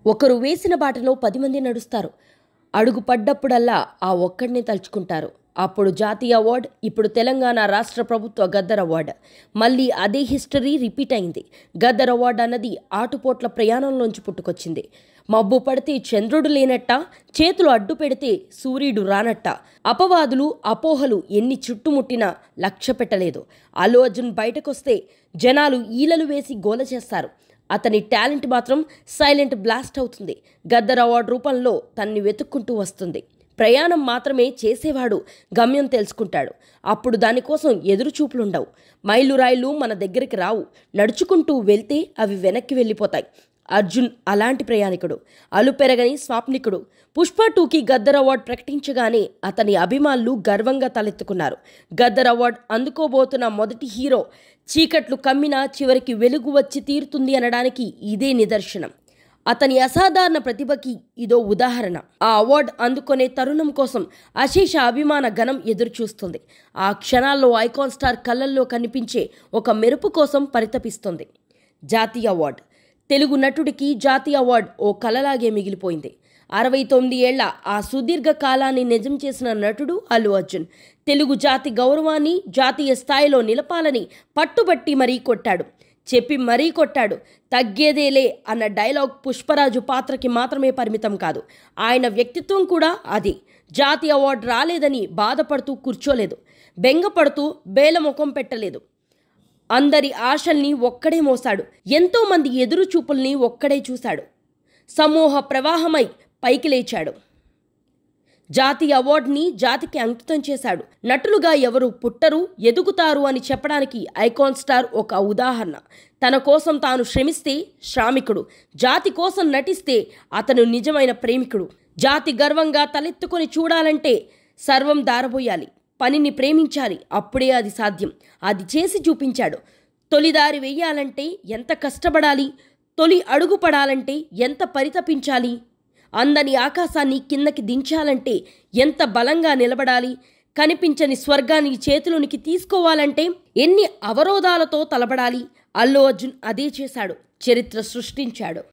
ఒకరు వేసిన బాటలో 10 మంది నడుస్తారు. అడుగు పడ్డప్పుడల్లా ఆ ఒక్కడినే తలుచుకుంటారు. అప్పుడు జాతీయ అవార్డ్, ఇప్పుడు తెలంగాణ రాష్ట్ర ప్రభుత్వ గద్దర్ అవార్డ్. మళ్ళీ అదే హిస్టరీ రిపీట్ అయింది. గద్దర్ అవార్డ్ అన్నది ఆటుపోట్ల ప్రయాణంలోంచి పుట్టుకొచ్చింది. మబ్బు పడితే చంద్రుడు లేనట్ట, చేతులు అడ్డు పెడితే సూర్యుడు రానట్ట. అపవాదులు, అపోహలు ఎన్ని చుట్టుముట్టినా లక్ష్య పెట్టలేదు. అల్లు అర్జున్ బయటకొస్తే జనాలు ఈలలు వేసి గోల చేస్తారు. అతని టాలెంట్ మాత్రం సైలెంట్ బ్లాస్ట్ అవుతుంది. గద్దర్ అవార్డు రూపంలో తన్ని వెతుక్కుంటూ వస్తుంది. ప్రయాణం మాత్రమే చేసేవాడు గమ్యం తెలుసుకుంటాడు. అప్పుడు దానికోసం ఎదురుచూపులుండవు. మైలురాయిలు మన దగ్గరికి రావు. నడుచుకుంటూ వెళ్తే అవి వెనక్కి వెళ్ళిపోతాయి. అర్జున్ అలాంటి ప్రయాణికుడు, అలుపెరగని స్వాప్నికుడు. పుష్ప 2కి గద్దర్ అవార్డు ప్రకటించగానే అతని అభిమానులు గర్వంగా తలెత్తుకున్నారు. గద్దర్ అవార్డు అందుకోబోతున్న మొదటి హీరో చీకట్లు కమ్మినా చివరికి వెలుగు వచ్చి తీరుతుంది అనడానికి ఇదే నిదర్శనం. అతని అసాధారణ ప్రతిభకి ఇదో ఉదాహరణ. ఆ అవార్డు అందుకునే తరుణం కోసం అశేష అభిమాన గణం ఎదురుచూస్తుంది. ఆ క్షణాల్లో ఐకాన్ స్టార్ కళ్ళల్లో కనిపించే ఒక మెరుపు కోసం పరితపిస్తుంది. జాతీయ అవార్డు. తెలుగు నటుడికి జాతీయ అవార్డు ఓ కలలాగే మిగిలిపోయింది. 69 ఏళ్ల ఆ సుదీర్ఘ కాలాన్ని నిజం చేసిన నటుడు అల్లు అర్జున్. తెలుగు జాతి గౌరవాన్ని జాతీయ స్థాయిలో నిలపాలని పట్టుబట్టి మరీ కొట్టాడు. చెప్పి మరీ కొట్టాడు. తగ్గేదేలే అన్న డైలాగ్ పుష్పరాజు పాత్రకి మాత్రమే పరిమితం కాదు. ఆయన వ్యక్తిత్వం కూడా అదే. జాతీయ అవార్డు రాలేదని బాధపడుతూ కూర్చోలేదు. బెంగపడుతూ బేలముఖం పెట్టలేదు. అందరి ఆశల్ని ఒక్కడే మోసాడు. ఎంతోమంది ఎదురు చూపుల్ని ఒక్కడే చూశాడు. సమూహ ప్రవాహమై పైకి లేచాడు. జాతీయ అవార్డుని జాతికి అంకితం చేశాడు. నటులుగా ఎవరు పుట్టరు, ఎదుగుతారు అని చెప్పడానికి ఐకాన్ స్టార్ ఒక ఉదాహరణ. తన కోసం తాను శ్రమిస్తే శ్రామికుడు, జాతి కోసం నటిస్తే అతను నిజమైన ప్రేమికుడు. జాతి గర్వంగా తలెత్తుకొని చూడాలంటే సర్వం దారబోయాలి, పనిని ప్రేమించాలి. అప్పుడే అది సాధ్యం. అది చేసి చూపించాడు. తొలిదారి వెయ్యాలంటే ఎంత కష్టపడాలి, తొలి అడుగు పడాలంటే ఎంత పరితపించాలి, అందని ఆకాశాన్ని కిందకి దించాలంటే ఎంత బలంగా నిలబడాలి, కనిపించని స్వర్గాన్ని చేతులోనికి తీసుకోవాలంటే ఎన్ని అవరోధాలతో తలబడాలి. అల్లు అర్జున్ అదే చేశాడు. చరిత్ర సృష్టించాడు.